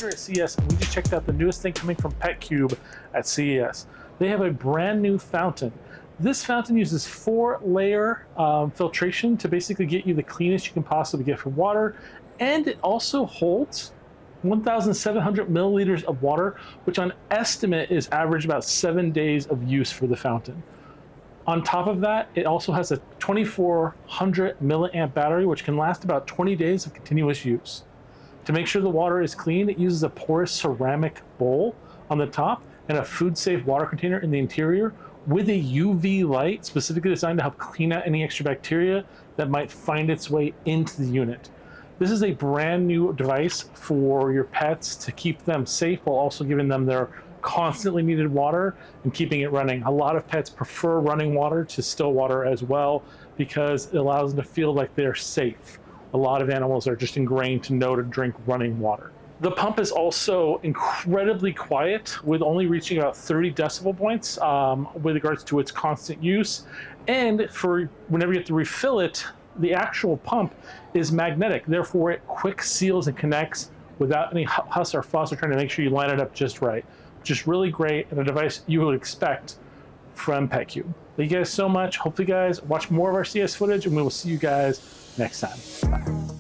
here at CES, and we just checked out the newest thing coming from Petcube at CES. They have a brand new fountain. This fountain uses 4-layer filtration to basically get you the cleanest you can possibly get from water, and it also holds 1,700 milliliters of water, which on estimate is average about 7 days of use for the fountain. On top of that, it also has a 2,400 milliamp battery, which can last about 20 days of continuous use. To make sure the water is clean, it uses a porous ceramic bowl on the top and a food-safe water container in the interior with a UV light specifically designed to help clean out any extra bacteria that might find its way into the unit. This is a brand new device for your pets to keep them safe while also giving them their constantly needed water and keeping it running. A lot of pets prefer running water to still water as well because it allows them to feel like they're safe. A lot of animals are just ingrained to know to drink running water. The pump is also incredibly quiet, with only reaching about 30 decibel points with regards to its constant use. And for whenever you have to refill it, the actual pump is magnetic. Therefore, it quick seals and connects without any huss or fuss or trying to make sure you line it up just right. Just really great, and a device you would expect from Petcube. Thank you guys so much. Hopefully you guys watch more of our CES footage, and we will see you guys next time. Bye.